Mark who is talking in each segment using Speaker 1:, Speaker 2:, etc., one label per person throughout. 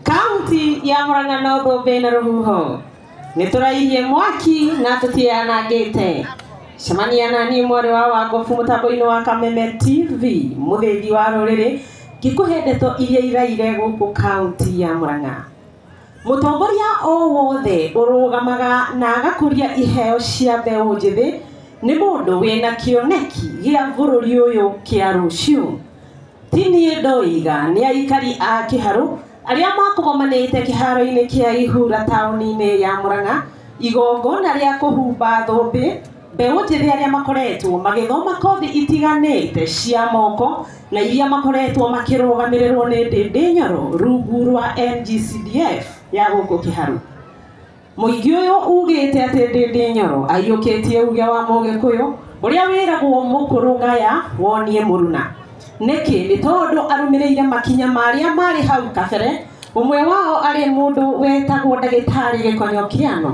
Speaker 1: Kaunti ya Murang'a no thũmbĩ na rũhuho nĩ tũrairie mwaki na tũtianangĩte. Cemania naniĩ mwarĩ wa Wangũbũ mũtambo-inĩ wa Kameme TV, mũthĩgi wa rũrĩrĩ, ngĩkũhe ndeto iria iraire gũkũ kaunti ya Murang'a. Mũtongoria o wothe ũrũgamaga na agakũria iheo cia mbeũ njĩthĩ nĩ mũndũ wĩna kĩoneki gĩa bũrũri ũyũ kĩa rũciũ. Ti niĩ ndoiga, nĩ aikari a Kĩharũ arĩa makũgomanĩte kĩharo-inĩ kĩa Ihura taũni-inĩ ya Murang'a igongona rĩa kũhumba thũmbĩ mbeũ njĩthĩ arĩa makoretwo magĩthoma kothi itiganĩte cia moko na iria makoretwo makĩrũgamĩrĩrwo nĩ Ndĩndĩ Nyoro rungu rwa NG-CDF ya gũkũ Kĩharũ. Mũingĩ ũyũ ugĩte atĩ Ndĩndĩ Nyoro aiyũkĩtie uge wa Mũgĩkũyũ ũrĩa wĩragwo mũkũrũ ngaya wonie mũruna. Nĩkĩ? Nĩ tondũ arũmĩrĩire makinya marĩa marĩ hau kabere, ũmwe wao arĩ mũndũ wetagwo ndagĩtarĩ Gĩkonyo Kĩano,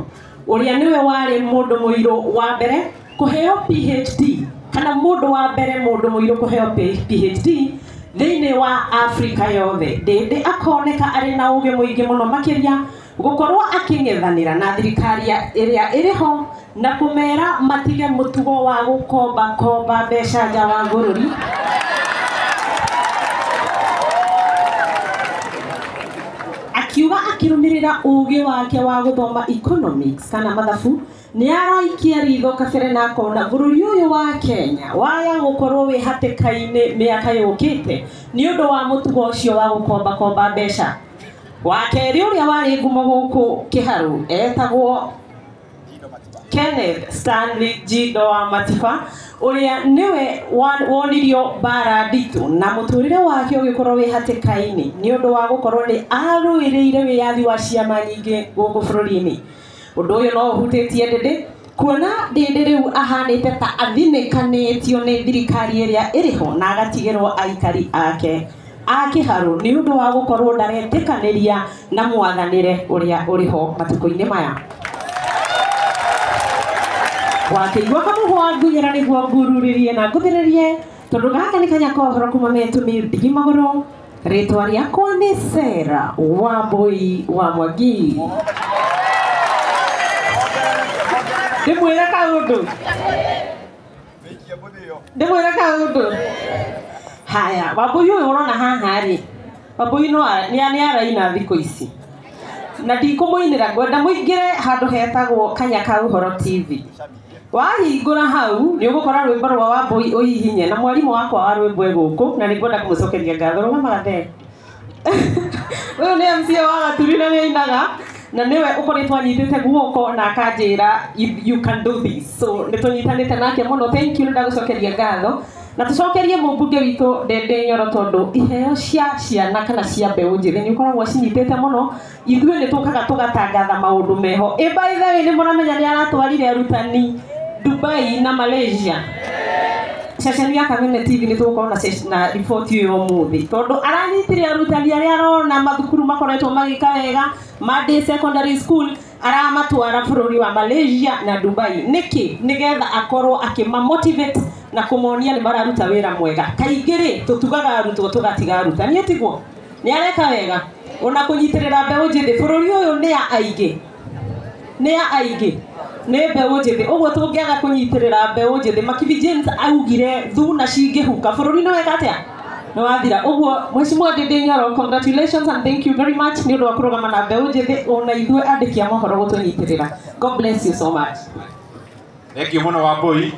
Speaker 1: ũrĩa nĩwe warĩ mũndũ mũirũ wa mbere kũheo PhD, kana mũndũ wa mbere mũndũ mũirũ kũheo PhD thĩinĩ wa Afrika yothe. Ndĩndĩ akoneka arĩ na ũgĩ mũingĩ mũno makĩria gũkorwo akĩng'ethanĩra na thirikari ĩrĩa ĩrĩho na kũmera matige mũtugo wa gũkomba mbeca nja wa bũrũri. Akiuga akĩrũmĩrĩra ũgĩ wake wa gũthoma economics kana mathabu, nĩ araikia ritho kabere na akona bũrũri ũyũ wa Kenya waya gũkorwo wĩ hatĩka-inĩ mĩaka yũkĩte nĩ ũndũ wa mũtugo ũcio wa gũkomba mbeca. Wa kerĩ ũrĩa warĩ ngumo gũkũ Kĩharũ etagwo Kenneth Stanley Jindo wa Matiba, ũrĩa nĩwe wonirio mbara nditũ na mũtũrĩre wake ũgĩkorwo wĩ hatĩka-inĩ nĩ ũndũ wa gũkorwo nĩ arũĩrĩire wĩyathi wa ciama nyingĩ gũkũ bũrũri-inĩ. Ũndũ ũyũ no ũhutĩtie Ndĩndĩ, kuona Ndĩndĩ rĩu ahanĩte ta athinĩkanĩtio nĩ thirikari ĩrĩa ĩrĩho na agatigĩrwo aikari ake a Kĩharũ nĩ ũndũ wa gũkorwo ndaretĩkanĩria na mwathanĩre ũrĩa ũrĩho matukũ-inĩ maya. Wakĩigua kamũhwa ngunyĩra nĩguo ngururĩrie na nguthĩrĩrie, tondũ gaka nĩ kanya ka ũhoro kuma Metumi Ndigi Magũrũ. Rĩtwa rĩakwa nĩ Sarah Wambui wa Mwangi. Ndĩmwĩre kaũndũ? Ndĩmwĩre kaũndũ? Haya, Wambui ũyũ ũrona haha rĩ, Wambui nĩ araina thikũ ici na ndikũmũinĩra, ngwenda mũingĩre handũ hetagwo Kanya ka Ũhoro TV. Wahingũra hau nĩ ũgũkora rwĩmbo rwa Wambui ũhihinye, na mwarimũ wakwa wa rwĩmbo gũkũ na nĩngwenda kũmũcokeria ngatho. Rũgamaga ndee. Ũyũ nĩ MC wa Gaturi na nĩ ainaga na nĩwe ũkoretwo anyitĩte guoko na akanjĩra you can do this. So nĩ tũnyitanĩte nake mũno. Thank you, ndagũcokeria ngatho na tũcokerie mũmbunge witũ Ndĩndĩ Nyoro, tondũ iheo cia ciana kana cia mbeũ njĩthĩ nĩ ũkoragwo cinyitĩte mũno. Ithuĩ nĩ tũkaga tũgatangatha maũndũ meho. By the way, nĩ mũramenya nĩ aratwarire arutani Dubai na Malaysia. Ceceni ya Kameme TV nĩ tũgũkorwo na riboti ũyũ ũmũthĩ, tondũ aranyitire arutani arĩa arona mathukuru makoretwo magĩka wega Madi Secondary School, aramatwara bũrũri wa Malaysia na Dubai. Nĩkĩ? Nĩgetha akorwo akĩmamotivate na kũmonia nĩ mararuta wĩra mwega. Kaingĩ rĩ tũtugaga arutwo tũgatiga arutani, tiguo? Nĩ areka wega ona kũnyitĩrĩra mbeũ njĩthĩ. Bũrũri ũyũ nĩ ya aingĩ, nĩ mbeũ njĩthĩ, ũguo tũngĩaga kũnyitĩrĩra mbeũ njĩthĩ. Makibi James augire thuna cingĩhuka bũrũri nĩ weka atĩa? Nĩ wathira. Ũguo Mheshimiwa Ndĩndĩ Nyoro, congratulations and thank you very much nĩ ũndũ wa kũrũgama na mbeũ njĩthĩ ona ithuĩ andĩki a mohoro gũtũnyitĩrĩra. God bless you so much.
Speaker 2: Thank you mũno Wambui.